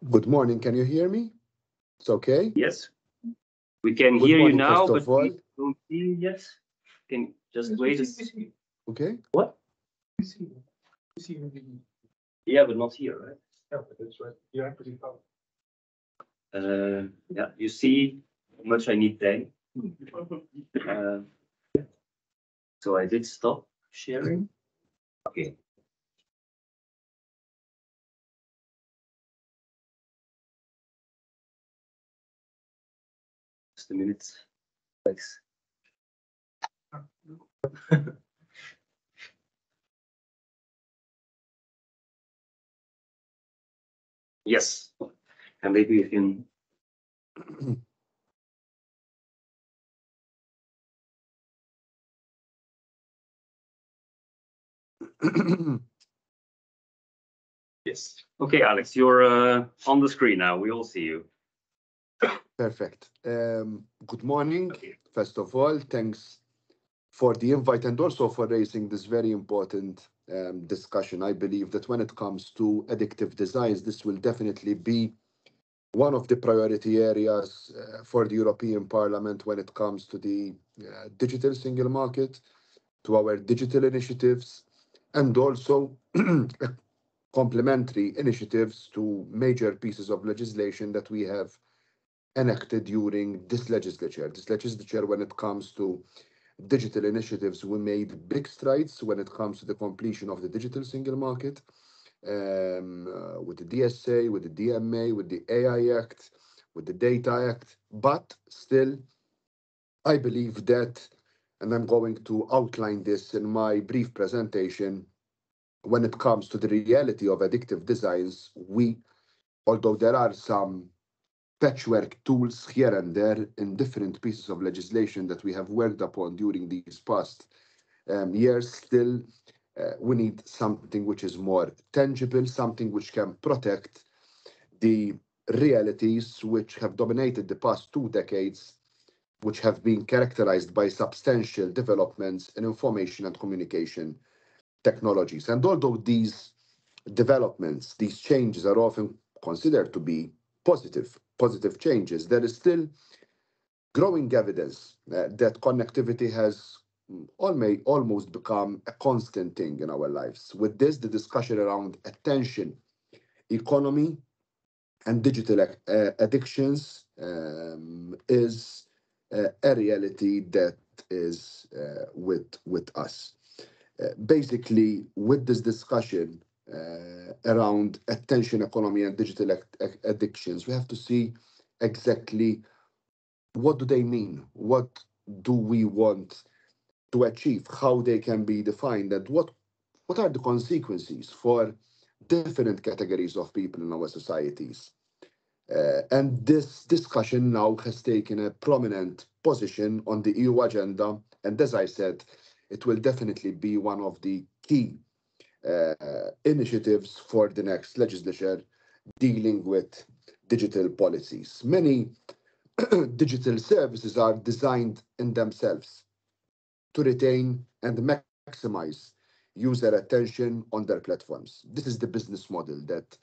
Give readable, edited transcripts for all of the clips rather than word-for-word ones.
Good morning. Can you hear me? It's okay. Yes, we can Good hear you morning, now, first but of all. we don't see you yet. Can just wait a second. Okay. What? Yeah, but not here, right? Yeah, but that's right. You have to be found. Yeah, you see how much I need time. Uh, so I did stop sharing. Okay. Just a minute. Thanks. Yes, and maybe you can. Yes. Okay, Alex, you're on the screen now. We all see you. Perfect. Good morning. First of all, thanks for the invite and also for raising this very important discussion. I believe that when it comes to addictive designs, this will definitely be one of the priority areas for the European Parliament when it comes to the digital single market, to our digital initiatives, and also complementary initiatives to major pieces of legislation that we have enacted during this legislature. This legislature, when it comes to digital initiatives, we made big strides when it comes to the completion of the digital single market, with the DSA, with the DMA, with the AI Act, with the Data Act. But still, I believe that, and I'm going to outline this in my brief presentation, when it comes to the reality of addictive designs, although there are some patchwork tools here and there in different pieces of legislation that we have worked upon during these past years, still we need something which is more tangible, something which can protect the realities which have dominated the past 2 decades, which have been characterized by substantial developments in information and communication technologies. And although these developments, these changes are often considered to be positive changes, there is still growing evidence that connectivity has almost become a constant thing in our lives. With this, the discussion around attention economy and digital addictions is a reality that is with us. Basically, with this discussion around attention economy and digital addictions, we have to see exactly what do they mean, what do we want to achieve, how they can be defined, and what are the consequences for different categories of people in our societies. And this discussion now has taken a prominent position on the EU agenda. And as I said, it will definitely be one of the key initiatives for the next legislature dealing with digital policies. Many digital services are designed in themselves to retain and maximize user attention on their platforms. This is the business model that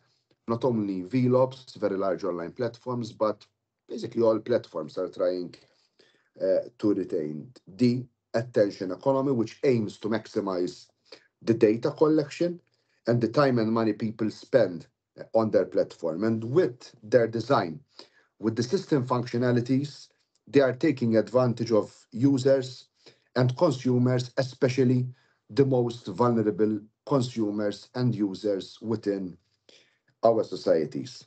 not only VLOPs, very large online platforms, but basically all platforms are trying to retain the attention economy, which aims to maximize the data collection and the time and money people spend on their platform. And with their design, with the system functionalities, they are taking advantage of users and consumers, especially the most vulnerable consumers and users within our societies.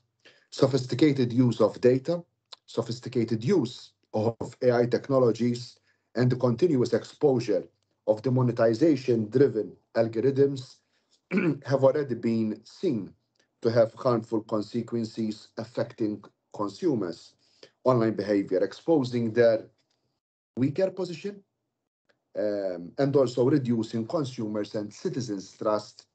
Sophisticated use of data, sophisticated use of AI technologies, and the continuous exposure of the monetization driven algorithms have already been seen to have harmful consequences affecting consumers' online behavior, exposing their weaker position and also reducing consumers and citizens' trust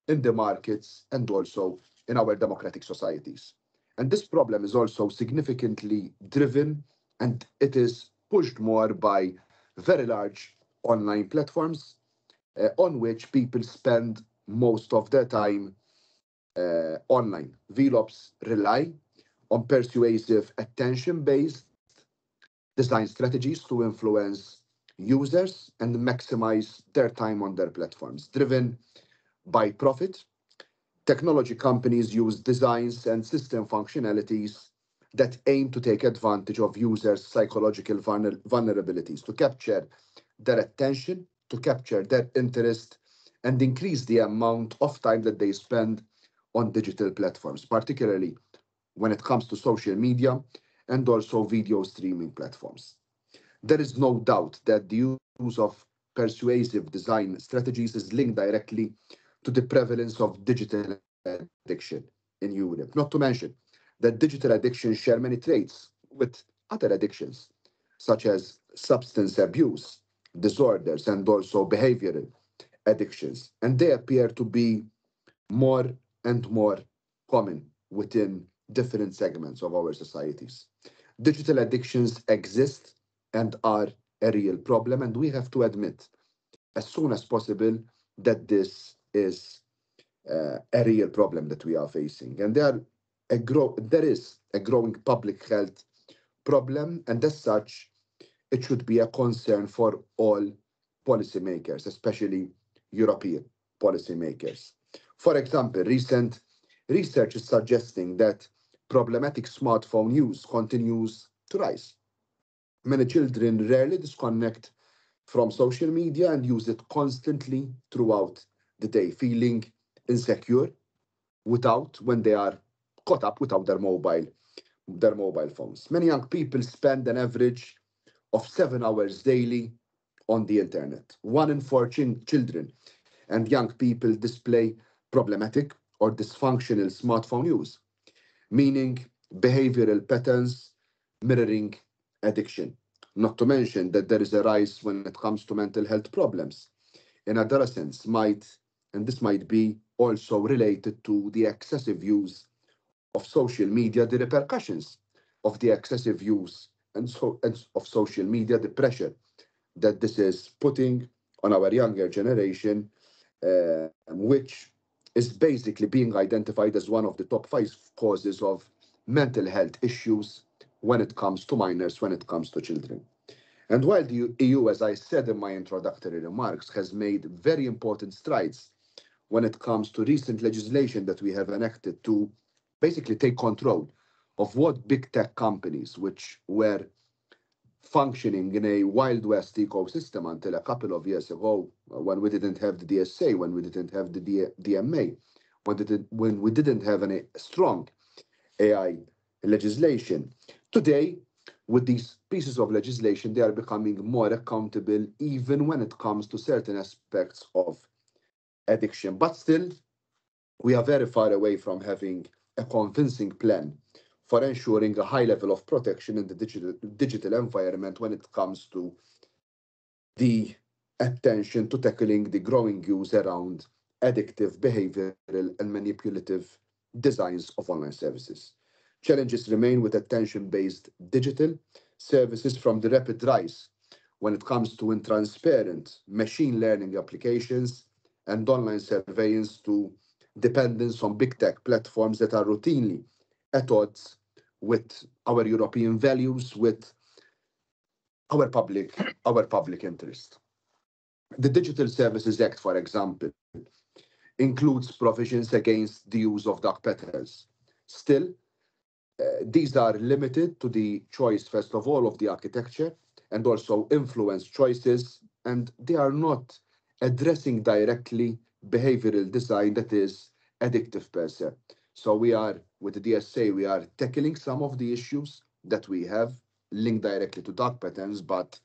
in the markets and also in our democratic societies. And this problem is also significantly driven and it is pushed more by very large online platforms on which people spend most of their time online. VLOPs rely on persuasive attention-based design strategies to influence users and maximize their time on their platforms. Driven by profit, technology companies use designs and system functionalities that aim to take advantage of users' psychological vulnerabilities, to capture their attention, to capture their interest, and increase the amount of time that they spend on digital platforms, particularly when it comes to social media and also video streaming platforms. There is no doubt that the use of persuasive design strategies is linked directly to the prevalence of digital addiction in Europe. Not to mention that digital addictions share many traits with other addictions, such as substance abuse, disorders, and also behavioral addictions. And they appear to be more and more common within different segments of our societies. Digital addictions exist and are a real problem, and we have to admit as soon as possible that this is a real problem that we are facing. And there is a growing public health problem, and as such, it should be a concern for all policymakers, especially European policymakers. For example, recent research is suggesting that problematic smartphone use continues to rise. Many children rarely disconnect from social media and use it constantly throughout the day, feeling insecure without when they are caught up without their mobile phones. Many young people spend an average of 7 hours daily on the internet. One in four children and young people display problematic or dysfunctional smartphone use, meaning behavioral patterns mirroring addiction. Not to mention that there is a rise when it comes to mental health problems in adolescents and this might be also related to the excessive use of social media, the repercussions of the excessive use and of social media, the pressure that this is putting on our younger generation, which is basically being identified as one of the top 5 causes of mental health issues when it comes to minors, when it comes to children. And while the EU, as I said in my introductory remarks, has made very important strides when it comes to recent legislation that we have enacted to basically take control of what big tech companies, which were functioning in a Wild West ecosystem until a couple of years ago, when we didn't have the DSA, when we didn't have the DMA, when we didn't have any strong AI legislation. Today, with these pieces of legislation, they are becoming more accountable even when it comes to certain aspects of addiction. But still, we are very far away from having a convincing plan for ensuring a high level of protection in the digital environment when it comes to the attention to tackling the growing use around addictive, behavioral, and manipulative designs of online services. Challenges remain with attention-based digital services, from the rapid rise when it comes to intransparent machine learning applications and online surveillance to dependence on big tech platforms that are routinely at odds with our European values, with our public interest. The Digital Services Act, for example, includes provisions against the use of dark patterns. Still, these are limited to the choice, first of all, of the architecture and also influence choices, and they are not addressing directly behavioral design that is addictive per se. So with the DSA, we are tackling some of the issues that we have linked directly to dark patterns, but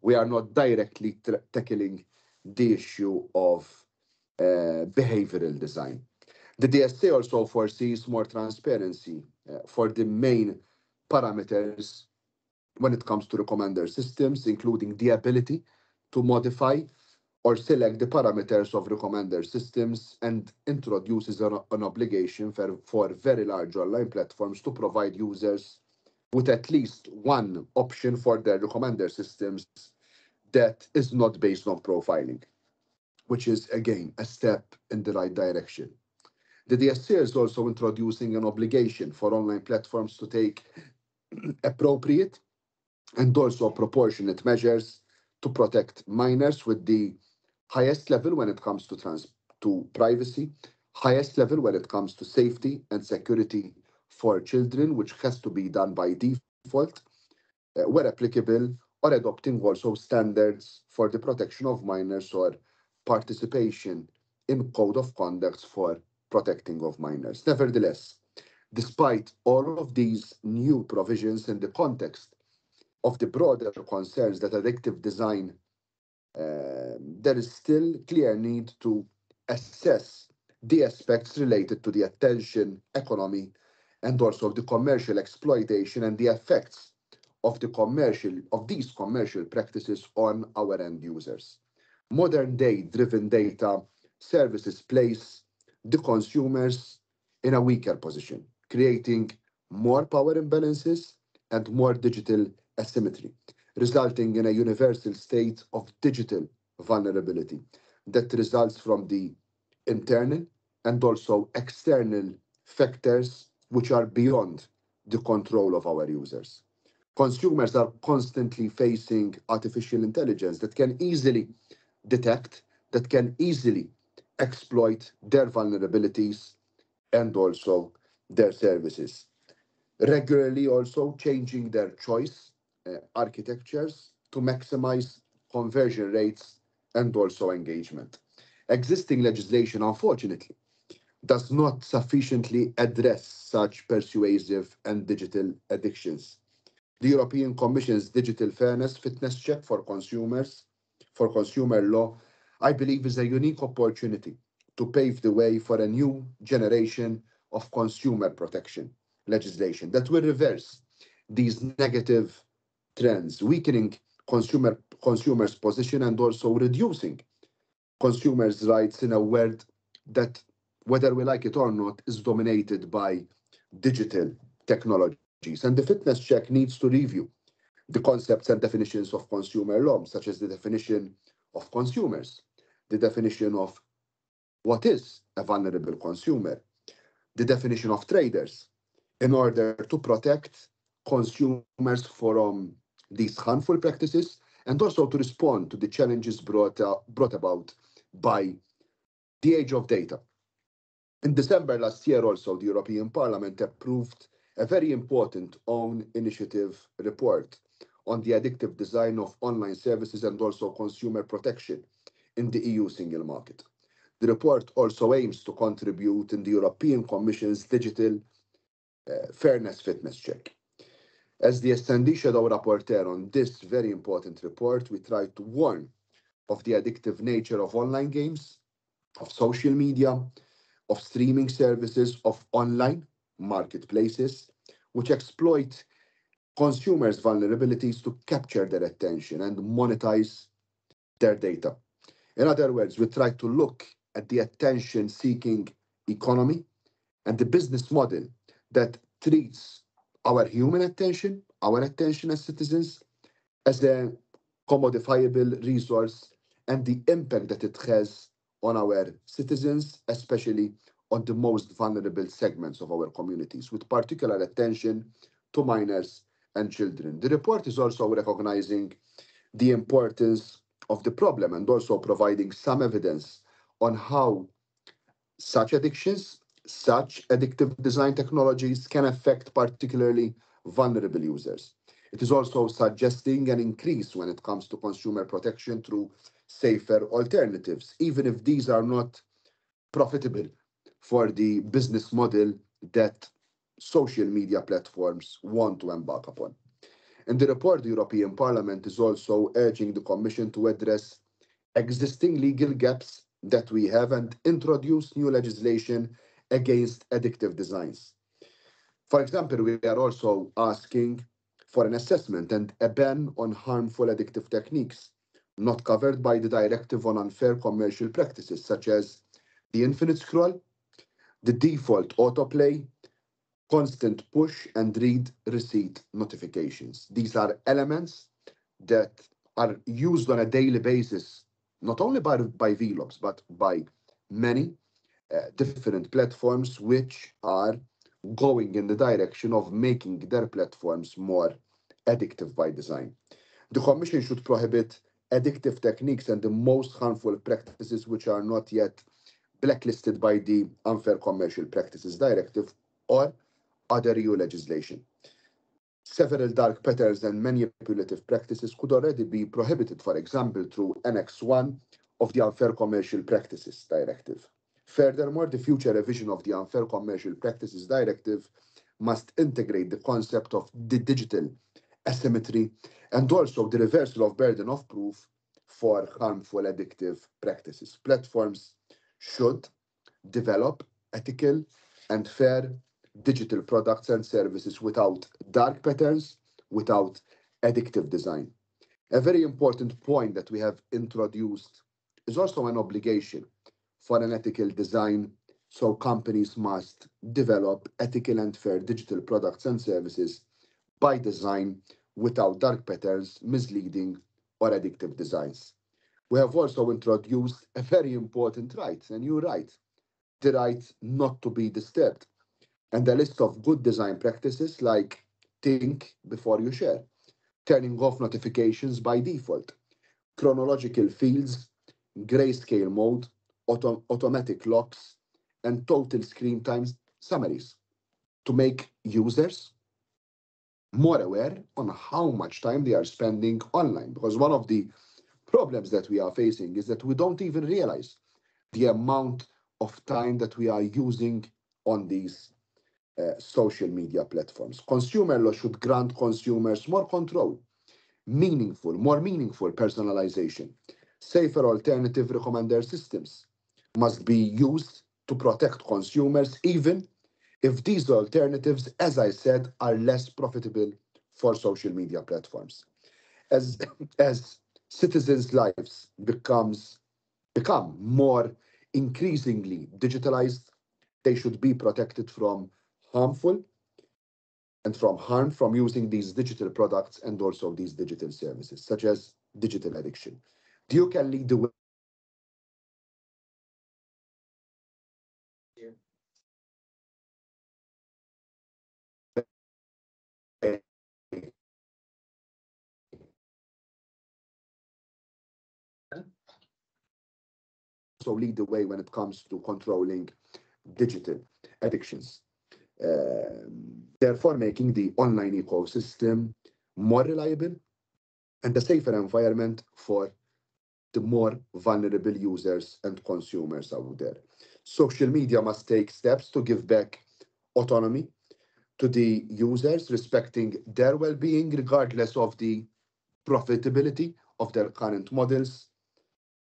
we are not directly tackling the issue of behavioral design. The DSA also foresees more transparency for the main parameters when it comes to recommender systems, including the ability to modify or select the parameters of recommender systems, and introduces an obligation for very large online platforms to provide users with at least one option for their recommender systems that is not based on profiling, which is, again, a step in the right direction. The DSA is also introducing an obligation for online platforms to take appropriate and also proportionate measures to protect minors with the highest level when it comes to privacy, highest level when it comes to safety and security for children, which has to be done by default, where applicable, or adopting also standards for the protection of minors or participation in code of conducts for protecting of minors. Nevertheless, despite all of these new provisions in the context of the broader concerns that addictive design, there is still clear need to assess the aspects related to the attention economy and also the commercial exploitation and the effects of these commercial practices on our end users. Modern day driven data services place the consumers in a weaker position, creating more power imbalances and more digital asymmetry, resulting in a universal state of digital vulnerability that results from the internal and also external factors which are beyond the control of our users. Consumers are constantly facing artificial intelligence that can easily detect, that can easily exploit their vulnerabilities and also their services. Regularly also changing their choice architectures to maximize conversion rates and also engagement. Existing legislation, unfortunately, does not sufficiently address such persuasive and digital addictions. The European Commission's Digital Fairness Fitness Check for consumer law, I believe is a unique opportunity to pave the way for a new generation of consumer protection legislation that will reverse these negative trends, weakening consumers' position and also reducing consumers' rights in a world that, whether we like it or not, is dominated by digital technologies. And the fitness check needs to review the concepts and definitions of consumer law, such as the definition of consumers, the definition of what is a vulnerable consumer, the definition of traders, in order to protect consumers from these harmful practices and also to respond to the challenges brought about by the age of data. In December last year, also, the European Parliament approved a very important own initiative report on the addictive design of online services and also consumer protection in the EU single market. The report also aims to contribute in the European Commission's digital fairness fitness check. As the S&D Shadow Rapporteur on this very important report, we try to warn of the addictive nature of online games, of social media, of streaming services, of online marketplaces, which exploit consumers' vulnerabilities to capture their attention and monetize their data. In other words, we try to look at the attention-seeking economy and the business model that treats our human attention, our attention as citizens, as a commodifiable resource and the impact that it has on our citizens, especially on the most vulnerable segments of our communities, with particular attention to minors and children. The report is also recognizing the importance of the problem and also providing some evidence on how such addictions, such addictive design technologies can affect particularly vulnerable users. It is also suggesting an increase when it comes to consumer protection through safer alternatives, even if these are not profitable for the business model that social media platforms want to embark upon. In the report, the European Parliament is also urging the Commission to address existing legal gaps that we have and introduce new legislation against addictive designs. For example, we are also asking for an assessment and a ban on harmful addictive techniques not covered by the Directive on Unfair Commercial Practices, such as the infinite scroll, the default autoplay, constant push and read receipt notifications. These are elements that are used on a daily basis, not only by VLOGs, but by many different platforms which are going in the direction of making their platforms more addictive by design. The Commission should prohibit addictive techniques and the most harmful practices which are not yet blacklisted by the Unfair Commercial Practices Directive or other EU legislation. Several dark patterns and manipulative practices could already be prohibited, for example, through Annex 1 of the Unfair Commercial Practices Directive. Furthermore, the future revision of the Unfair Commercial Practices Directive must integrate the concept of the digital asymmetry and also the reversal of burden of proof for harmful addictive practices. Platforms should develop ethical and fair digital products and services without dark patterns, without addictive design. A very important point that we have introduced is also an obligation for an ethical design. So companies must develop ethical and fair digital products and services by design without dark patterns, misleading, or addictive designs. We have also introduced a very important right, a new right, the right not to be disturbed, and a list of good design practices like think before you share, turning off notifications by default, chronological fields, grayscale mode, automatic locks, and total screen time summaries to make users more aware on how much time they are spending online. Because one of the problems that we are facing is that we don't even realize the amount of time that we are using on these social media platforms. Consumer law should grant consumers more control, more meaningful personalization. Safer alternative recommender systems must be used to protect consumers, even if these alternatives, as I said, are less profitable for social media platforms. As, as citizens' lives become more increasingly digitalized, they should be protected from harmful and from harm from using these digital products and also these digital services, such as digital addiction. You can lead the way. Also lead the way when it comes to controlling digital addictions. Therefore, making the online ecosystem more reliable and a safer environment for the more vulnerable users and consumers out there. Social media must take steps to give back autonomy to the users, respecting their well-being regardless of the profitability of their current models,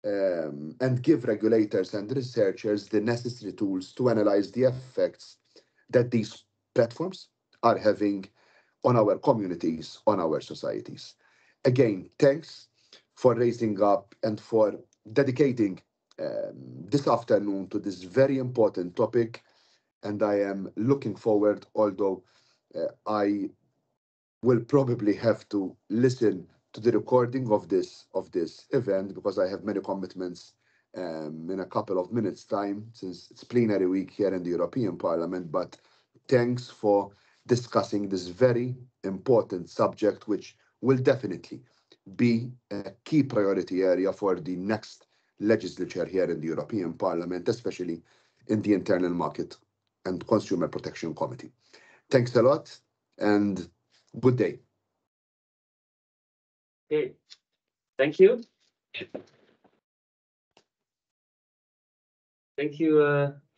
and give regulators and researchers the necessary tools to analyze the effects that these platforms are having on our communities, on our societies. Again, thanks for raising up and for dedicating this afternoon to this very important topic. And I am looking forward, although I will probably have to listen to the recording of this event because I have many commitments in a couple of minutes' time, since it's plenary week here in the European Parliament. But thanks for discussing this very important subject, which will definitely be a key priority area for the next legislature here in the European Parliament, especially in the Internal Market and Consumer Protection Committee. Thanks a lot and good day. Okay, thank you. Thank you,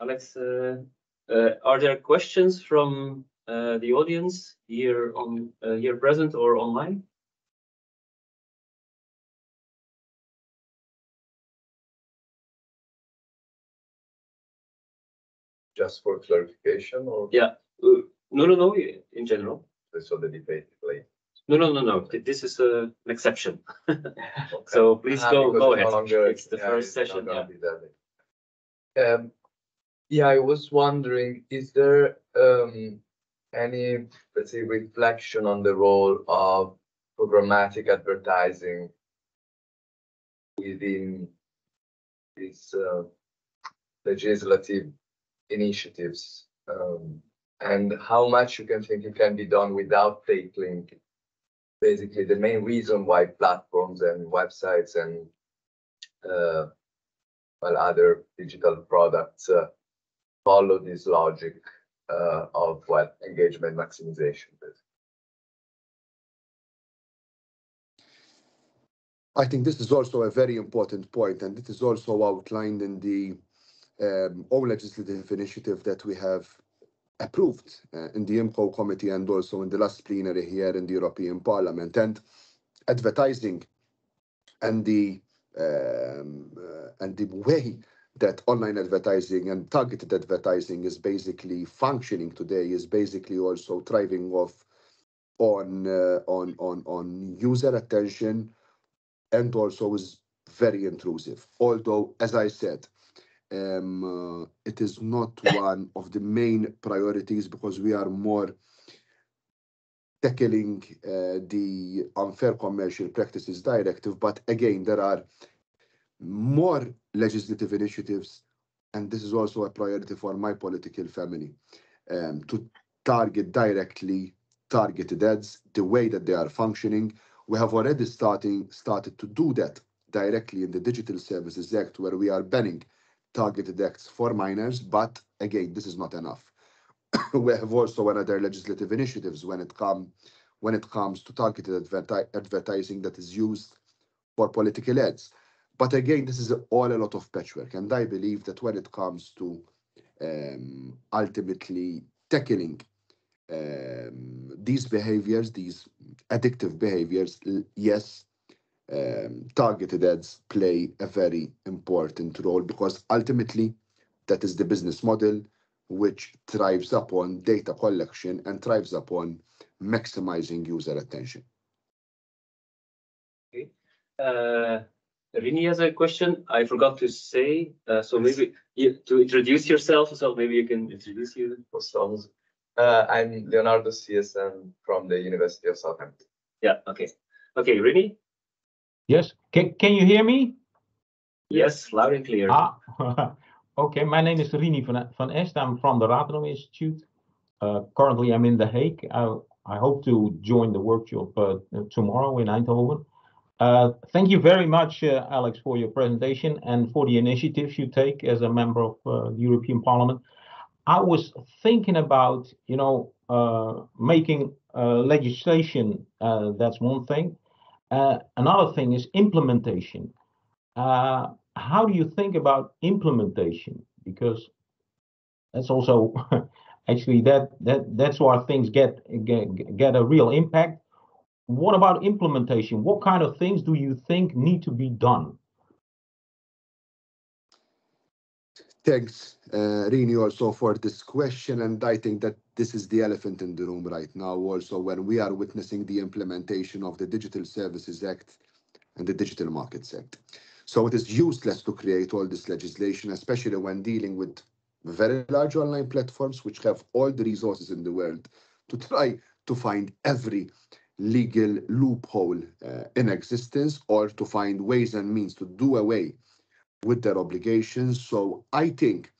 Alex. Are there questions from the audience here present or online? Just for clarification, or? Yeah. No. In general. So the debate late. No. This is an exception. Okay. So please go ahead. It's the first session. Yeah, I was wondering, is there any, let's say, reflection on the role of programmatic advertising within this legislative initiatives, and how much you can think it can be done without tackling basically the main reason why platforms and websites and well, other digital products follow this logic of engagement maximization. I think this is also a very important point, and it is also outlined in the own legislative initiative that we have approved in the IMCO committee and also in the last plenary here in the European Parliament. And advertising and the way that online advertising and targeted advertising is basically functioning today is basically also thriving off on user attention, and also is very intrusive. Although, as I said, it is not one of the main priorities because we are more tackling the Unfair Commercial Practices Directive. But again, there are more legislative initiatives, and this is also a priority for my political family, to target directly targeted ads, the way that they are functioning. We have already started to do that directly in the Digital Services Act, where we are banning targeted acts for minors. But again, this is not enough. We have also another legislative initiatives when it comes to targeted advertising that is used for political ads. But again, this is all a lot of patchwork, and I believe that when it comes to ultimately tackling these behaviors, these addictive behaviors, yes, targeted ads play a very important role, because ultimately that is the business model which thrives upon data collection and thrives upon maximizing user attention. Okay. Rini has a question. I forgot to say, so maybe to introduce yourself, so maybe you can introduce yourself. I'm Leonardo CSM from the University of Southampton. Yeah, okay. Okay, Rini? Yes, can you hear me? Yes, loud and clear. Okay, my name is Rini van Est. I'm from the Ratenau Institute. Currently, I'm in The Hague. I hope to join the workshop tomorrow in Eindhoven. Thank you very much, Alex, for your presentation and for the initiatives you take as a member of the European Parliament. I was thinking about, making legislation. That's one thing. Another thing is implementation. How do you think about implementation? Because that's also actually that's where things get a real impact. What about implementation? What kind of things do you think need to be done? Thanks, Rini, also for this question. And I think that this is the elephant in the room right now, also when we are witnessing the implementation of the Digital Services Act and the Digital Markets Act. So it is useless to create all this legislation, especially when dealing with very large online platforms, which have all the resources in the world to try to find every legal loophole in existence, or to find ways and means to do away with their obligations. So I think,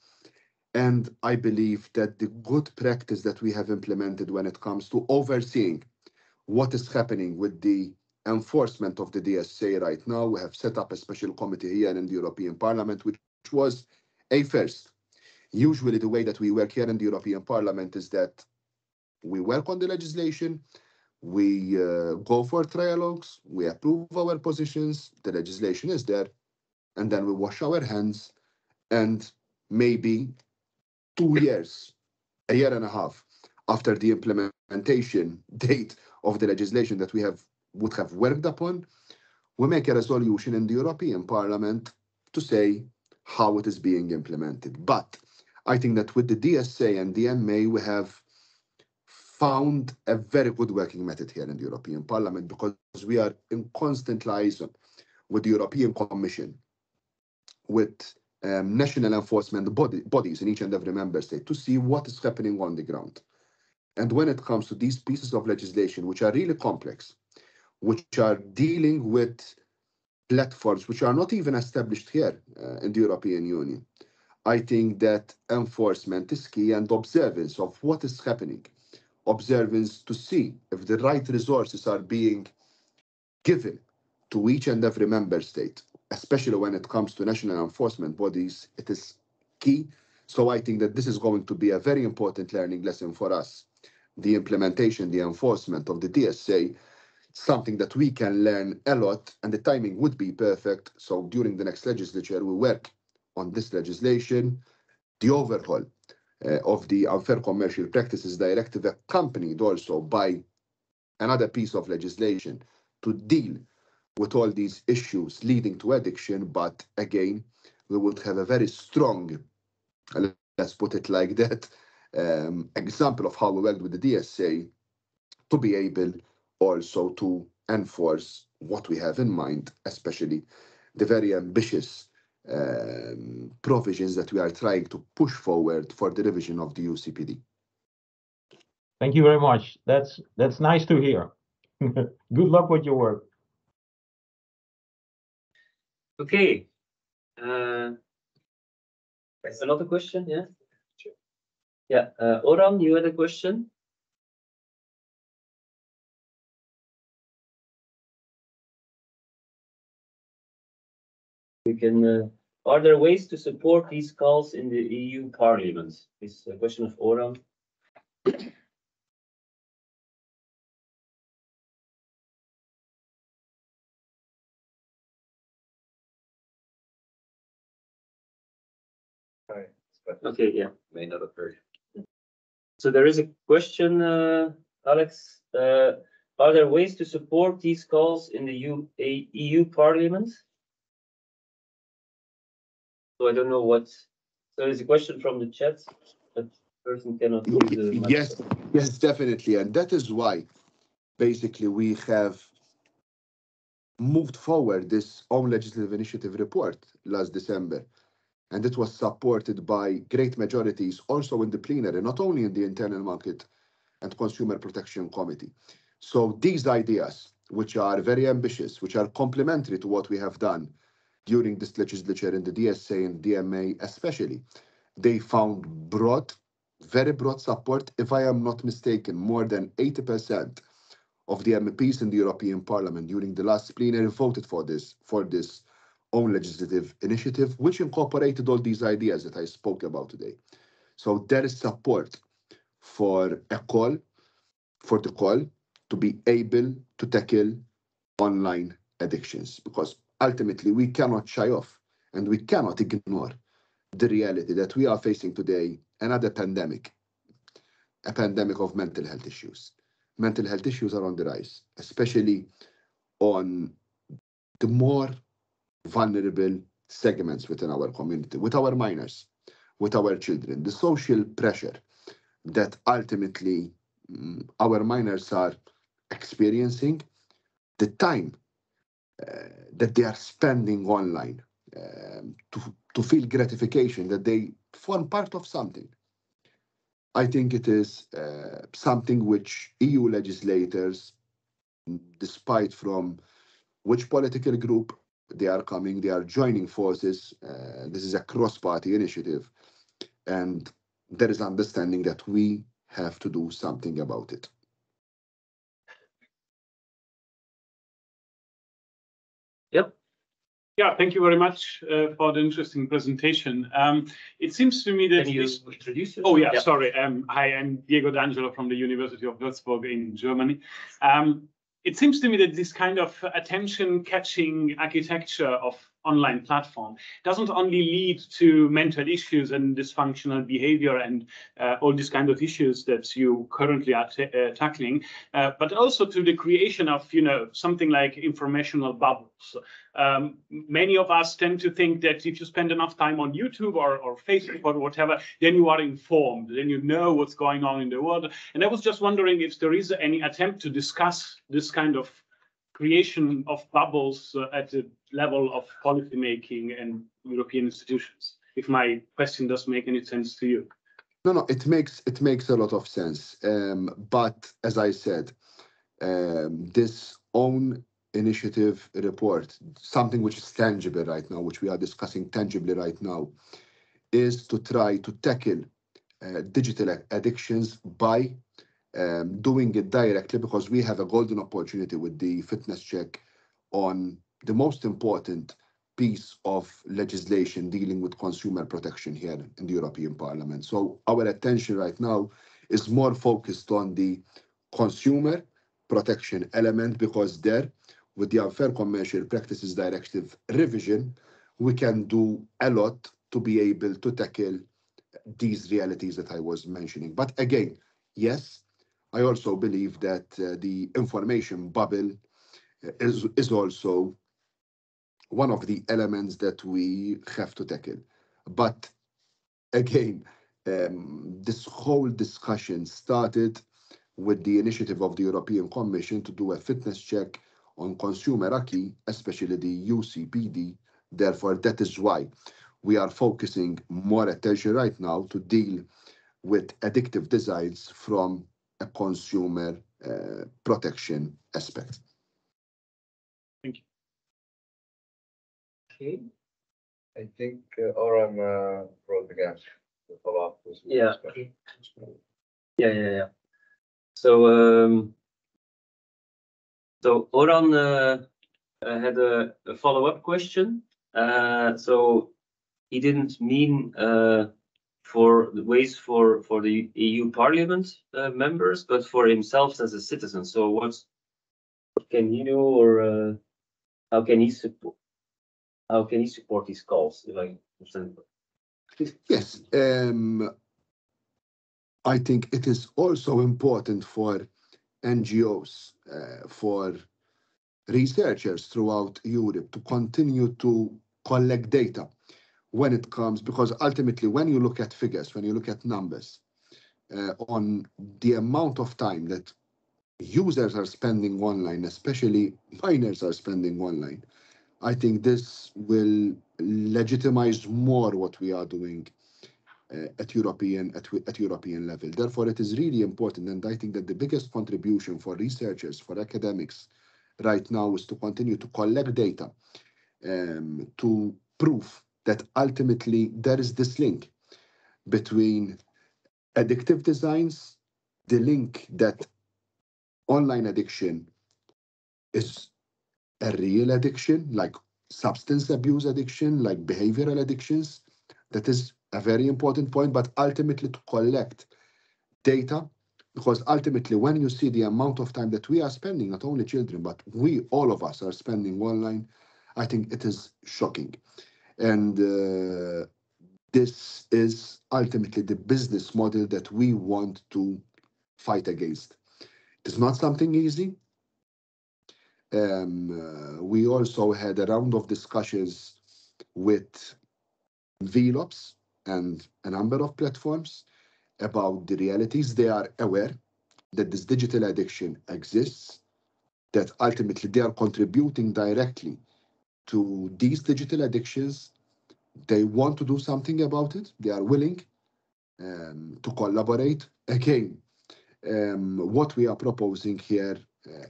and I believe, that the good practice that we have implemented when it comes to overseeing what is happening with the enforcement of the DSA right now, we have set up a special committee here in the European Parliament, which was a first. Usually the way that we work here in the European Parliament is that we work on the legislation, we go for trialogues, we approve our positions, the legislation is there, and then we wash our hands, and maybe 2 years, a year and a half after the implementation date of the legislation that we would have worked upon, we make a resolution in the European Parliament to say how it is being implemented. But I think that with the DSA and the MA, we have found a very good working method here in the European Parliament, because we are in constant liaison with the European Commission, with national enforcement bodies in each and every member state, to see what is happening on the ground. And when it comes to these pieces of legislation, which are really complex, which are dealing with platforms which are not even established here in the European Union, I think that enforcement is key and observance of what is happening. Observance to see if the right resources are being given to each and every member state, especially when it comes to national enforcement bodies. It is key. So I think that this is going to be a very important learning lesson for us. The implementation, the enforcement of the DSA, something that we can learn a lot, and the timing would be perfect. So during the next legislature, we work on this legislation, the overhaul of the Unfair Commercial Practices Directive, accompanied also by another piece of legislation to deal with all these issues leading to addiction. But again, we would have a very strong, let's put it like that, example of how we worked with the DSA to be able also to enforce what we have in mind, especially the very ambitious provisions that we are trying to push forward for the revision of the UCPD. Thank you very much. That's nice to hear. Good luck with your work. Okay. Another question, yeah? Sure. Yeah, Oran, you had a question? We can, are there ways to support these calls in the EU Parliament? This is a question of Oran. Right. But Okay, yeah. may not have heard. So there is a question, Alex. Are there ways to support these calls in the EU Parliament? So I don't know what. So there's a question from the chat, but person cannot use the Yes, yes, definitely. And that is why basically we have moved forward this own legislative initiative report last December. And it was supported by great majorities also in the plenary, not only in the Internal Market and Consumer Protection Committee. So these ideas, which are very ambitious, which are complementary to what we have done during this legislature in the DSA and DMA especially, they found broad, very broad support. If I am not mistaken, more than 80% of the MEPs in the European Parliament during the last plenary voted for this own legislative initiative, which incorporated all these ideas that I spoke about today. So there is support for the call to be able to tackle online addictions, because ultimately we cannot shy off and we cannot ignore the reality that we are facing today, another pandemic, a pandemic of mental health issues. Mental health issues are on the rise, especially on the more vulnerable segments within our community, with our minors, with our children. The social pressure that ultimately our minors are experiencing, the time that they are spending online to feel gratification that they form part of something. I think it is something which EU legislators, despite from which political group they are coming, they are joining forces. This is a cross-party initiative, and there is understanding that we have to do something about it. Yep. Yeah, thank you very much for the interesting presentation. It seems to me that Can you introduce yourself? Oh yeah, sorry. Hi, I'm Diego D'Angelo from the University of Würzburg in Germany. It seems to me that this kind of attention-catching architecture of online platform doesn't only lead to mental issues and dysfunctional behavior and all these kind of issues that you currently are tackling, but also to the creation of, something like informational bubbles. Many of us tend to think that if you spend enough time on YouTube or Facebook or whatever, then you are informed, then you know what's going on in the world. And I was just wondering if there is any attempt to discuss this kind of creation of bubbles at the level of policymaking and European institutions, if my question does make any sense to you. No, it makes a lot of sense. But as I said, this own initiative report, something which is tangible right now, which we are discussing tangibly right now, is to try to tackle digital addictions by doing it directly, because we have a golden opportunity with the fitness check on the most important piece of legislation dealing with consumer protection here in the European Parliament. So our attention right now is more focused on the consumer protection element, because there, with the Unfair Commercial Practices Directive revision, we can do a lot to be able to tackle these realities that I was mentioning. But again, yes, I also believe that the information bubble is also one of the elements that we have to tackle. But again, this whole discussion started with the initiative of the European Commission to do a fitness check on consumer acquis, especially the UCPD. Therefore, that is why we are focusing more attention right now to deal with addictive designs from a consumer protection aspect. Thank you. Okay. I think Oran wrote again to follow up with this Yeah. question. Yeah. So Oran had a follow-up question. So he didn't mean for the ways for the EU Parliament members, but for himself as a citizen. So what can he do, or how can he support? How can he support these calls? If I understand. Yes, I think it is also important for NGOs, for researchers throughout Europe to continue to collect data when it comes, because ultimately when you look at figures, when you look at numbers on the amount of time that users are spending online, especially minors are spending online, I think this will legitimize more what we are doing at European level. Therefore, it is really important, and I think that the biggest contribution for researchers, for academics, right now is to continue to collect data to prove that ultimately there is this link between addictive designs, the link that online addiction is a real addiction, like substance abuse addiction, like behavioral addictions. That is a very important point, but ultimately to collect data, because ultimately when you see the amount of time that we are spending, not only children, but we, all of us are spending online, I think it is shocking. And this is ultimately the business model that we want to fight against. It's not something easy. We also had a round of discussions with VLOPs and a number of platforms about the realities. They are aware that this digital addiction exists, that ultimately they are contributing directly to these digital addictions. They want to do something about it. They are willing to collaborate. Again, what we are proposing here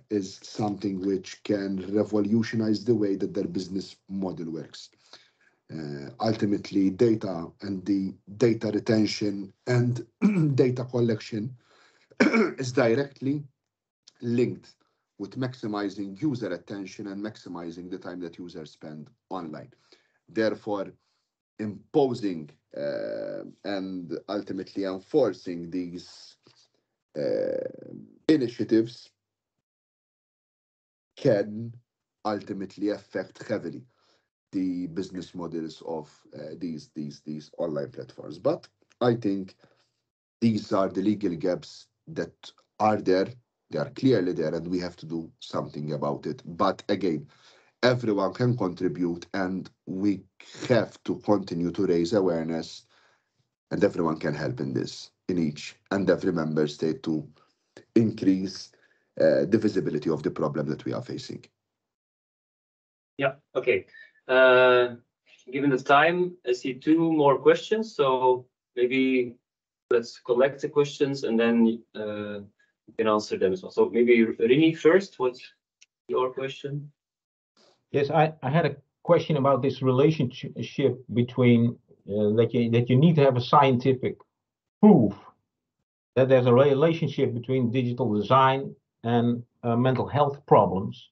is something which can revolutionize the way that their business model works. Ultimately, data and the data retention and data collection is directly linked with maximizing user attention and maximizing the time that users spend online. Therefore, imposing and ultimately enforcing these initiatives can ultimately affect heavily the business models of these online platforms. But I think these are the legal gaps that are there. They are clearly there, and we have to do something about it. But again, everyone can contribute, and we have to continue to raise awareness, and everyone can help in this, in each and every member state, to increase the visibility of the problem that we are facing. Yeah. Okay. Given the time, I see two more questions. So maybe let's collect the questions and then you can answer them as well. So maybe Rini first. What's your question? Yes, I had a question about this relationship between that you need to have a scientific proof that there's a relationship between digital design and mental health problems.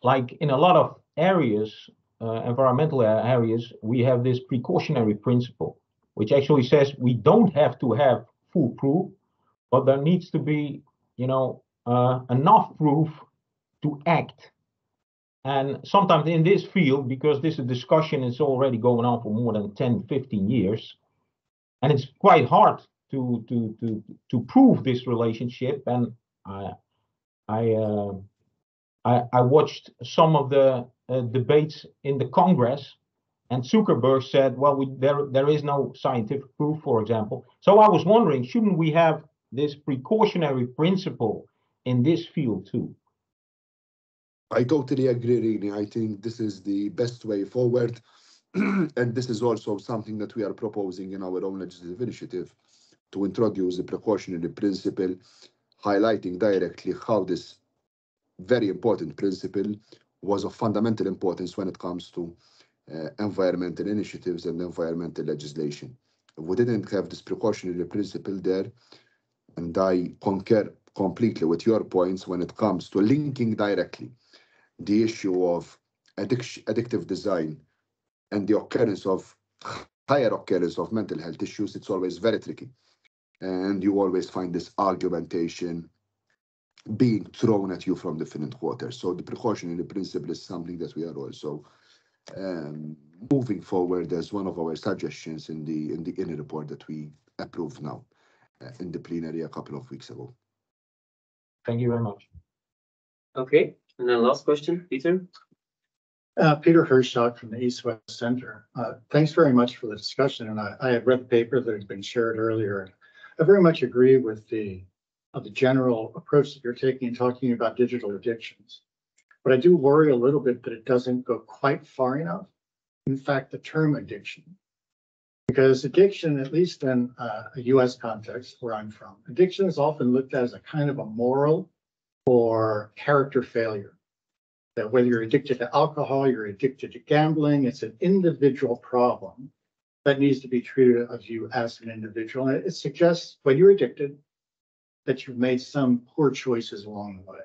Like in a lot of areas, environmental areas, we have this precautionary principle, which actually says we don't have to have full proof, but there needs to be, enough proof to act. And sometimes in this field, because this discussion is already going on for more than 10, 15 years, and it's quite hard to prove this relationship. And I watched some of the debates in the Congress, and Zuckerberg said, well, there is no scientific proof, for example. So I was wondering, shouldn't we have this precautionary principle in this field too? I totally agree, Rini. I think this is the best way forward. And this is also something that we are proposing in our own legislative initiative to introduce the precautionary principle, highlighting directly how this very important principle was of fundamental importance when it comes to environmental initiatives and environmental legislation. If we didn't have this precautionary principle there, and I concur completely with your points when it comes to linking directly the issue of addictive design and the higher occurrence of mental health issues, it's always very tricky. And you always find this argumentation being thrown at you from different quarters. So the precautionary principle is something that we are also moving forward as one of our suggestions in the inner report that we approved now in the plenary a couple of weeks ago. Thank you very much. Okay, and then last question, Peter. Peter Hershock from the East West Center. Thanks very much for the discussion. And I had read the paper that had been shared earlier. I very much agree with the general approach that you're taking and talking about digital addictions. But I do worry a little bit that it doesn't go quite far enough. In fact, the term addiction, because addiction, at least in a US context where I'm from, addiction is often looked at as a kind of a moral or character failure. That whether you're addicted to alcohol, you're addicted to gambling, it's an individual problem that needs to be treated of you as an individual. And it suggests when you're addicted that you've made some poor choices along the way.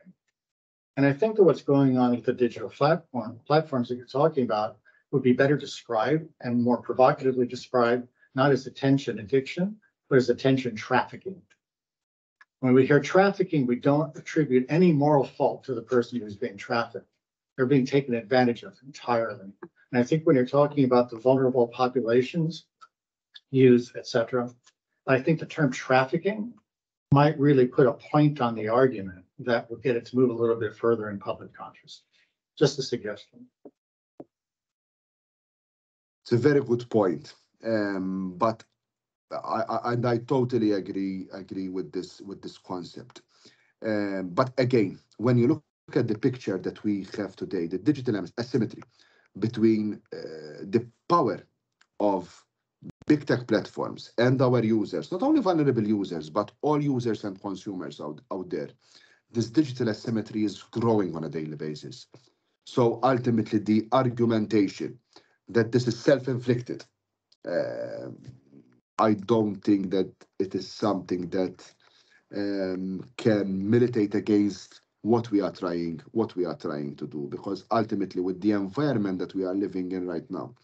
And I think that what's going on with the digital platforms that you're talking about would be better described and more provocatively described, not as attention addiction, but as attention trafficking. When we hear trafficking, we don't attribute any moral fault to the person who's being trafficked. They're being taken advantage of entirely. And I think when you're talking about the vulnerable populations, youth, etc., I think the term trafficking might really put a point on the argument that will get it to move a little bit further in public consciousness. Just a suggestion. It's a very good point, but I totally agree with this concept. But again, when you look at the picture that we have today, the digital asymmetry between the power of big tech platforms and our users, not only vulnerable users, but all users and consumers out there, this digital asymmetry is growing on a daily basis. So ultimately, the argumentation that this is self-inflicted, I don't think that it is something that can militate against what we are trying to do, because ultimately with the environment that we are living in right now,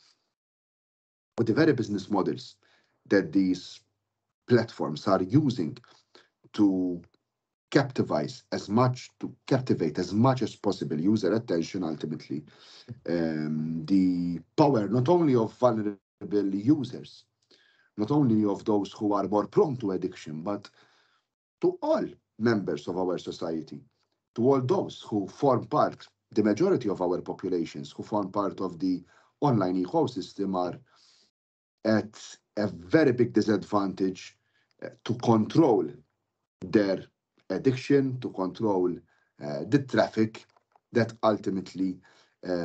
with the very business models that these platforms are using to captivate as much as possible user attention, ultimately the power not only of vulnerable users, not only of those who are more prone to addiction, but to all members of our society, to all those who form part, the majority of our populations who form part of the online ecosystem, are at a very big disadvantage to control their addiction, to control the traffic that ultimately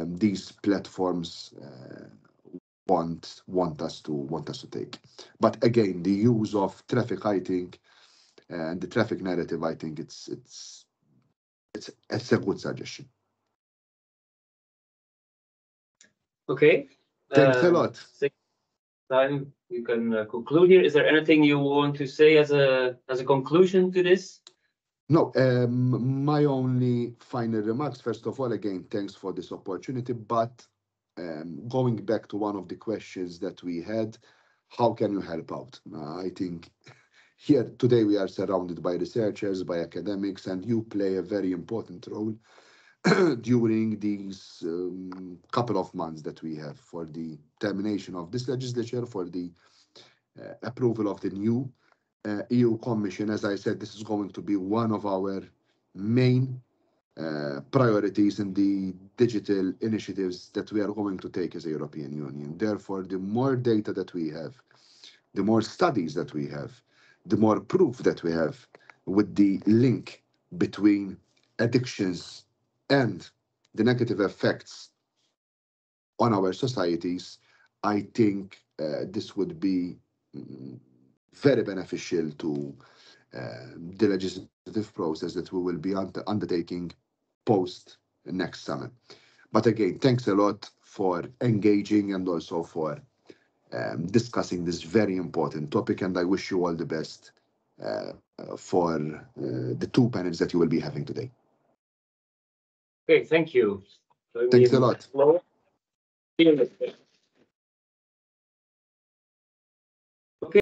these platforms want us to take. But again, the use of traffic, I think, and the traffic narrative, I think it's a good suggestion. Okay. Thanks a lot. time you can conclude here. Is there anything you want to say as a conclusion to this? No, my only final remarks, first of all, again, thanks for this opportunity, but going back to one of the questions that we had, how can you help out? I think here today we are surrounded by researchers, by academics, and you play a very important role during these couple of months that we have for the termination of this legislature, for the approval of the new EU Commission. As I said, this is going to be one of our main priorities in the digital initiatives that we are going to take as a European Union. Therefore, the more data that we have, the more studies that we have, the more proof that we have with the link between addictions and the negative effects on our societies, I think this would be very beneficial to the legislative process that we will be undertaking post next summer. But again, thanks a lot for engaging and also for discussing this very important topic, and I wish you all the best for the two panels that you will be having today. Okay, thank you. Thanks a lot. See you next time.